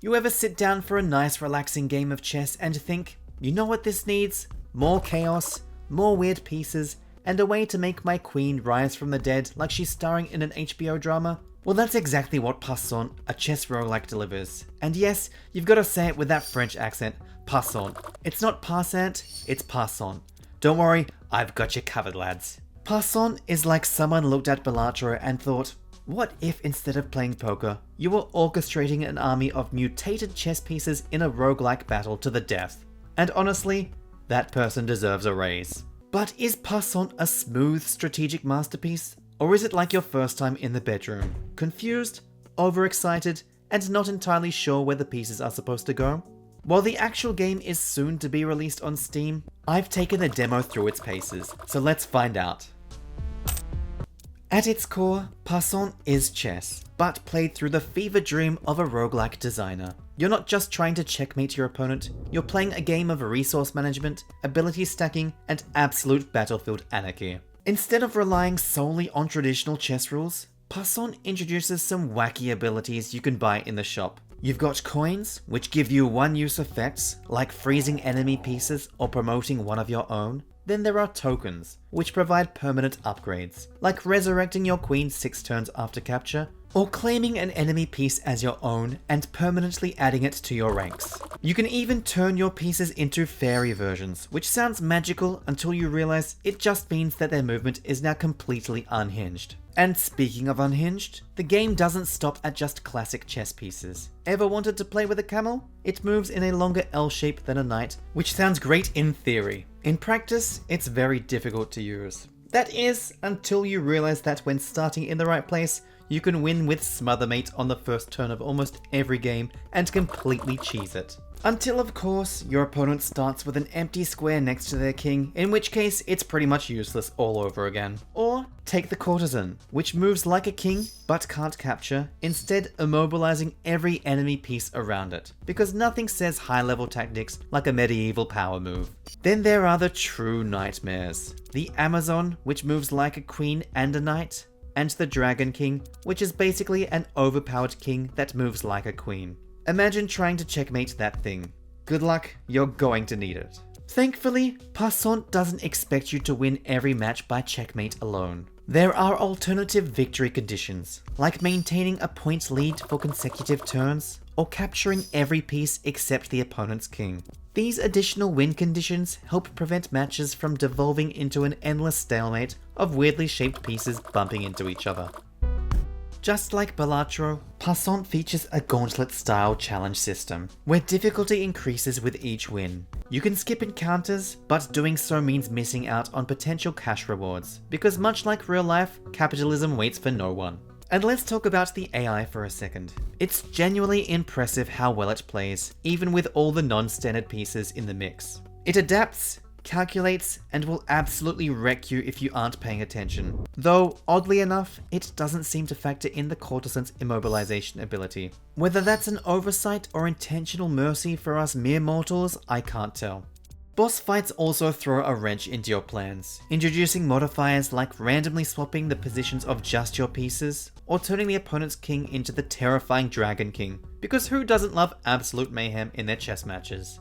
You ever sit down for a nice relaxing game of chess and think, you know what this needs? More chaos, more weird pieces, and a way to make my queen rise from the dead like she's starring in an HBO drama? Well, that's exactly what Passant, a chess roguelike, delivers. And yes, you've got to say it with that French accent, Passant. It's not Passant, it's Passant. Don't worry, I've got you covered, lads. Passant is like someone looked at Balatro and thought, what if instead of playing poker, you were orchestrating an army of mutated chess pieces in a roguelike battle to the death? And honestly, that person deserves a raise. But is Passant a smooth strategic masterpiece? Or is it like your first time in the bedroom? Confused, overexcited, and not entirely sure where the pieces are supposed to go? While the actual game is soon to be released on Steam, I've taken the demo through its paces, so let's find out. At its core, Passant is chess, but played through the fever dream of a roguelike designer. You're not just trying to checkmate your opponent, you're playing a game of resource management, ability stacking, and absolute battlefield anarchy. Instead of relying solely on traditional chess rules, Passant introduces some wacky abilities you can buy in the shop. You've got coins, which give you one-use effects, like freezing enemy pieces or promoting one of your own. Then there are tokens, which provide permanent upgrades, like resurrecting your queen 6 turns after capture, or claiming an enemy piece as your own and permanently adding it to your ranks. You can even turn your pieces into fairy versions, which sounds magical until you realize it just means that their movement is now completely unhinged. And speaking of unhinged, the game doesn't stop at just classic chess pieces. Ever wanted to play with a camel? It moves in a longer L shape than a knight, which sounds great in theory. In practice, it's very difficult to use. That is, until you realize that when starting in the right place, you can win with Smothermate on the first turn of almost every game and completely cheese it. Until of course, your opponent starts with an empty square next to their king, in which case it's pretty much useless all over again. Or take the courtesan, which moves like a king but can't capture, instead immobilizing every enemy piece around it, because nothing says high-level tactics like a medieval power move. Then there are the true nightmares. The Amazon, which moves like a queen and a knight, and the Dragon King, which is basically an overpowered king that moves like a queen. Imagine trying to checkmate that thing. Good luck, you're going to need it. Thankfully, Passant doesn't expect you to win every match by checkmate alone. There are alternative victory conditions, like maintaining a point lead for consecutive turns, or capturing every piece except the opponent's king. These additional win conditions help prevent matches from devolving into an endless stalemate of weirdly shaped pieces bumping into each other. Just like Balatro, Passant features a gauntlet-style challenge system, where difficulty increases with each win. You can skip encounters, but doing so means missing out on potential cash rewards, because much like real life, capitalism waits for no one. And let's talk about the AI for a second. It's genuinely impressive how well it plays, even with all the non-standard pieces in the mix. It adapts, calculates, and will absolutely wreck you if you aren't paying attention. Though, oddly enough, it doesn't seem to factor in the courtesan's immobilization ability. Whether that's an oversight or intentional mercy for us mere mortals, I can't tell. Boss fights also throw a wrench into your plans, introducing modifiers like randomly swapping the positions of just your pieces, or turning the opponent's king into the terrifying Dragon King, because who doesn't love absolute mayhem in their chess matches?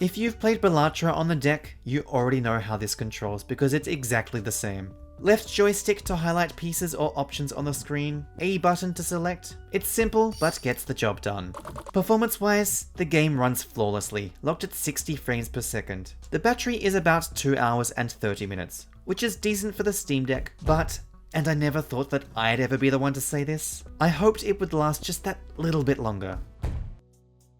If you've played Balatro on the deck, you already know how this controls because it's exactly the same. Left joystick to highlight pieces or options on the screen, A button to select. It's simple, but gets the job done. Performance-wise, the game runs flawlessly, locked at 60 frames per second. The battery is about 2 hours and 30 minutes, which is decent for the Steam Deck, but, and I never thought that I'd ever be the one to say this, I hoped it would last just that little bit longer.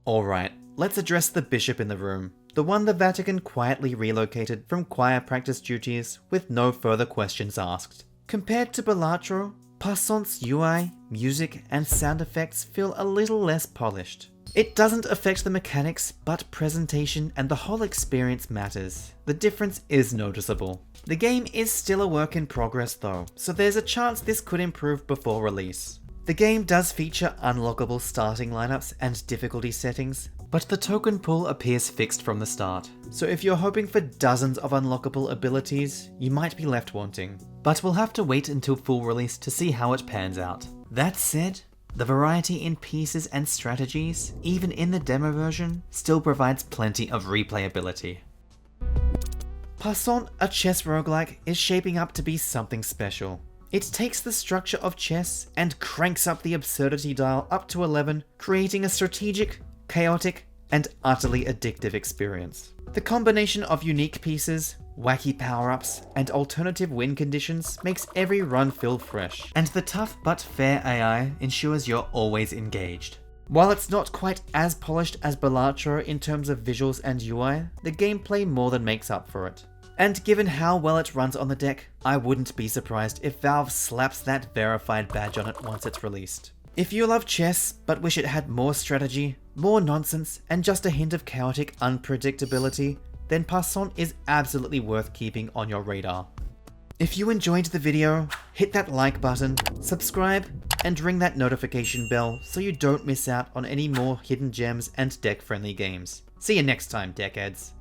Alright, let's address the bishop in the room. The one the Vatican quietly relocated from choir practice duties with no further questions asked. Compared to Balatro, Passant's UI, music, and sound effects feel a little less polished. It doesn't affect the mechanics, but presentation and the whole experience matters. The difference is noticeable. The game is still a work in progress though, so there's a chance this could improve before release. The game does feature unlockable starting lineups and difficulty settings, but the token pool appears fixed from the start, so if you're hoping for dozens of unlockable abilities, you might be left wanting. But we'll have to wait until full release to see how it pans out. That said, The variety in pieces and strategies, even in the demo version, still provides plenty of replayability. Passant, a chess roguelike, is shaping up to be something special. It takes the structure of chess and cranks up the absurdity dial up to 11, creating a strategic, chaotic, and utterly addictive experience. The combination of unique pieces, wacky power-ups, and alternative win conditions makes every run feel fresh, and the tough but fair AI ensures you're always engaged. While it's not quite as polished as Balatro in terms of visuals and UI, the gameplay more than makes up for it. And given how well it runs on the deck, I wouldn't be surprised if Valve slaps that verified badge on it once it's released. If you love chess, but wish it had more strategy, more nonsense, and just a hint of chaotic unpredictability, then Passant is absolutely worth keeping on your radar. If you enjoyed the video, hit that like button, subscribe, and ring that notification bell so you don't miss out on any more hidden gems and deck-friendly games. See you next time, deckheads.